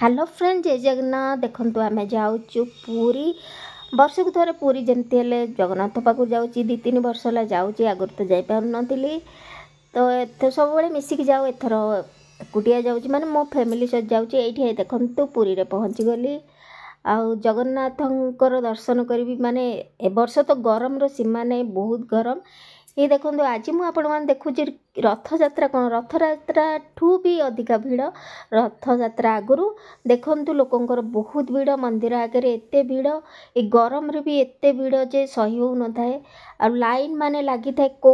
Hello friend जय जगन्नाथ देखु आम जाऊँ पूरी वर्ष को थोड़े पूरी जमती है जगन्नाथ पाक जाऊँ 2-3 वर्ष है जाऊँगी आगुरी तो जापार नी तो एथर सब मिसिक जाऊ एथर एकुटिया जाऊँगी माने मो फैमिली सहित जाऊँगी ये देखु पुरी रे पहुँची गली आउ जगन्नाथंकर दर्शन करी माने ए वर्ष तो गरम रो सीमा नहीं बहुत गरम ये देखो आज मुझे आपण मैंने देखुची रथ यात्रा कौन रथ यात्रा ठू भी अधिका भिड़ रथ यात्रा आगु देखु लोकंर बहुत भिड़ मंदिर आगे एत भिड़ ये गरम रे भी एत भिड़ जे सही हो न थाए आ लाइन माने लगी थाए को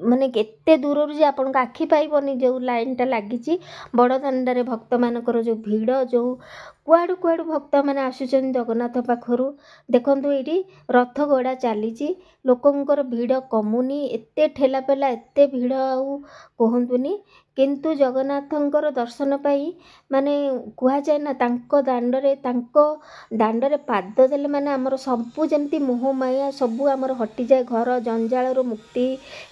माने केते दूर जे आपन आखि पाइबनी जो लाइन टा लगी बड़ दांडे भक्त मानकर जो भिड़ जो कुआड़ू कुआड़ू भक्त मैंने आसुचन जगन्नाथ पाखरु देखु ये रथ गड़ा चली लोकंर भिड़ कमुनी एते ठेला पेला एते भिड़ आउ कहतुनी किंतु जगन्नाथंकर दर्शन पाई माने कह जाए ना दांडरे पाद देले माने आमर सबू जमती मोह माया सबू आमर हटि जाए घर जंजाल मुक्ति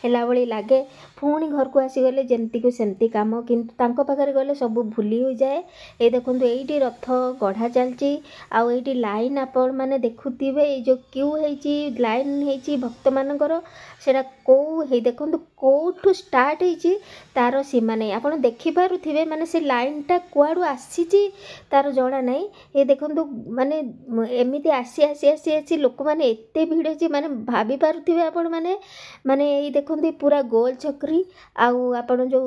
हैला भली लागे पुणी घर को आसीगले जमती को सेमती काम किंतु तांको पाखरे गले सबू भूली हो जाए। ये देखो ये रथ गढ़ा चलची आउ ये लाइन आपण मैंने देखुवे ये जो क्यू है लाइन है भक्त मानकर सेटा कौ हे देखो कौठू स्टार्ट होती तार सीमा नहीं आप देखिपे माने से लाइन टा कुआड़ू आसी तार जना नहीं ये देखो माने एमती आसी आसी आसी आसी लोक मैंने एत भिड़ जी माने भाभी पारुथिबे आपण माने माने ये देखो पूरा गोल चक्री आउ आपण जो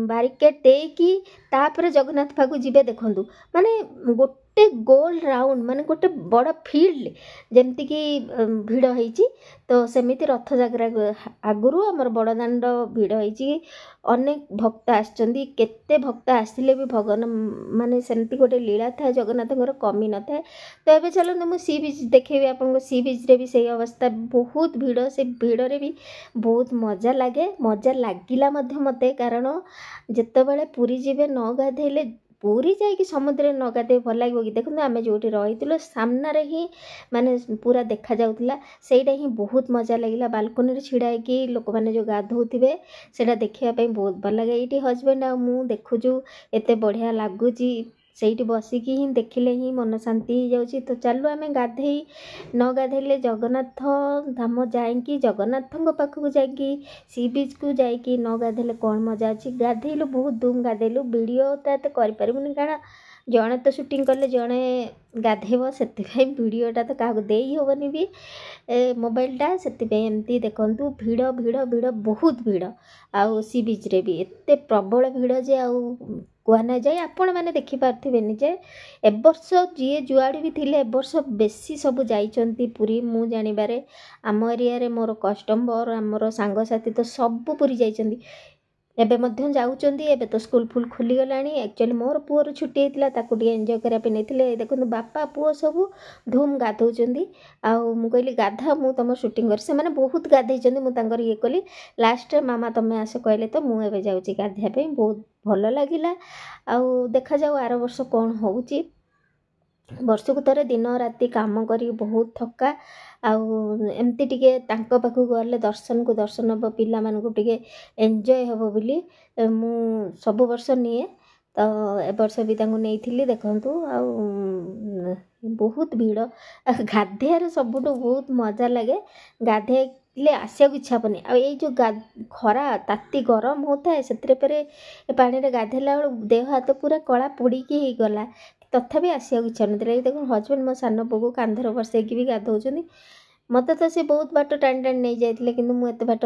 बारिकेड देकी तापर जगन्नाथ पाखु जीवे देखु माने गोटे गोल राउंड माने गोटे बड़ फील्ड जमती कि भिड़ होती तो सेमिति रथ जात्रा आगुरु आमर बड़ दांड भिड़ होती अनेक भक्त आसचंदी केते भक्त आसिले भी भगवान माने सेमती गोटे लीला था जगन्नाथंकर कमी न था। तो ये चलते मुझे सी बीच देखेबी आपको सी बीच रे भी सही अवस्था बहुत भिड़ से भिड़ रे भी बहुत मजा लगे मजा लगिला मते कारण जितेबाला पुरी जीवे न गाधेले पूरी जाइए समुद्र न गाधे भल लगे कि देखो आम जो रही सामने ही माने पूरा देखा जाऊला सेटा ही बहुत मजा लगे बालकोनी छिड़ा कि लोक मैंने जो गाधोथे से देखापी बहुत भल लगे ये हजबैंड आ मु देखुचु एत बढ़िया लगुच से बसिकी ही देखिले ही मन शांति हो जाऊँगी। तो चलू आम गाधे न गाधेले जगन्नाथ धाम जाकि जगन्नाथ पाखक जाकि सी बीच को जाकि न गाधेले कौन मजा अच्छी गाधेलु बहुत धूम गाधेलु वीडियो तो एत करें कारण जड़े तो शूटिंग कले जड़े गाधेब से वीडियोटा तो क्या दे हेनी भी मोबाइलटा से एमती देखु भिड़ भिड़ भिड़ बहुत भिड़ आउ सी बीच रे भी एत प्रबल भिड़ जे आउ कहना जाए आपण मैंने देखिपारे जे ए वर्ष जी जुआड़ भी थिले ए वर्ष बेसी सब जाइंती पुरी मु जानिबारे आम एरिया रे मोर कस्टमर आमर सांगसाथी तो सब पुरी जाइंती एबे मध्यम जाउचंदी एबे तो स्कूल फुल खुली गलानी एक्चुअली मोर पुअर छुट्टी होता ताकू टी एंजॉय करा पे नेथिले देखो बापा पुओ सब धूम गाधौचंदी आउ मु कहली गाधा मु तुम शूटिंग कर से माने बहुत गाधैचंदी मु तांकर ये कली लास्ट मामा तमे आसे कहले तो मु एबे जाउची गाधिया पे बहुत भल लागिला आउ देखा जाऊ आर वर्ष कौन होउची वर्ष को थोड़े दिन राति काम करी बहुत थका आमती टे पाखक गले दर्शन को दर्शन हम पिला मानक टे एंजॉय हम बोली मु सब वर्ष निए तो ए वर्ष भी नहीं देखु बहुत भिड़ गाधेर सबुठ बहुत मजा लगे गाधे आसिया इच्छा पनी आई जो खरा ताती गरम होता है से पानी रे गाधेला देह हाथ पूरा कला पोड़ीकी ही गला तथापि आसिया इच्छा ना देखो हजबैंड मो सान पु को कांधर बसैकी भी गाधौं मत तो सी बहुत बाट टाणी टाणी नहीं जाते कि मुझे बाट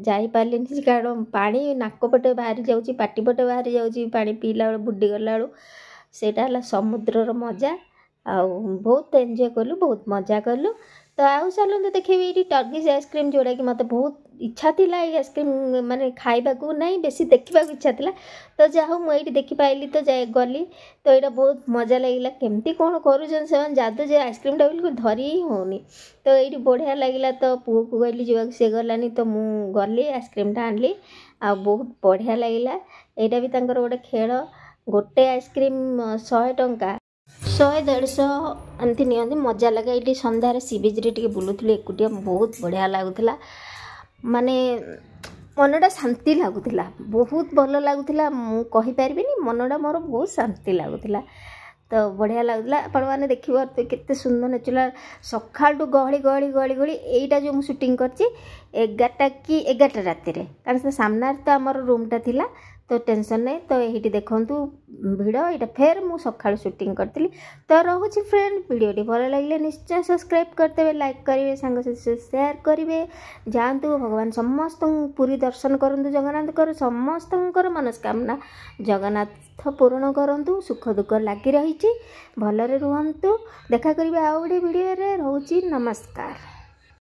जापारे कारण पानी नाक पटे बाहरी जाऊँगी पाटी पटे बाहरी जाऊँगी पानी पीला बेल बुडी गला बेलू समुद्र मजा आ बहुत एंजॉय कलु बहुत मजा कलु। तो आउ चलते देखेबी ये टर्किश आइसक्रीम जोड़ा कि मत बहुत इच्छा थी आइसक्रीम माने खाइबा को नहीं बेसी देखा इच्छा थी तो जहाँ मुझे देखिपाइली तो जाए गली तो यहाँ बहुत मजा लगे केमती कौन करुन से जादू जे आइसक्रीम टा बिल्कुल धरी ही होनी तो ये बढ़िया लगे तो पुओ को कहली जा सी गलानी तो मु गली आइसक्रीम टा आनली आ बहुत बढ़िया लगे यहाँ भी तंकर गोटे खेल गोटे आइसक्रीम 100 टंका 100-150 एमती नि मजा लगे ये सन्धार सी बीच रे बुलूल एकुटिया बहुत बढ़िया लगुला माने मनटा शांति लगुला बहुत भल लगुला मुझे मनटा मोर बहुत शांति लगुला तो बढ़िया लगुला आपण मैंने देखिए केते सुंदर नेचुरल सकाल गहली गहली गहली गहली यहीटा जो मुझे शूटिंग कर 11टा कि 11टा राति कारण सामने तो आमर रूमटा थिला तो टेंशन नहीं तो ये देखूँ भिड़ यहाँ फेर मु सका शूटिंग करी तो रोचे फ्रेंड वीडियो भल लगे निश्चय सब्सक्राइब करते लाइक करेंगे सांग शेयर करेंगे जातु भगवान समस्त पूरी दर्शन करूँ जगन्नाथ समस्त मनस्कामना जगन्नाथ पूर्ण करूँ सुख दुख लगी रही भलरे रुहतु देखा करेंगे आउ गोटे वीडियो रोची नमस्कार।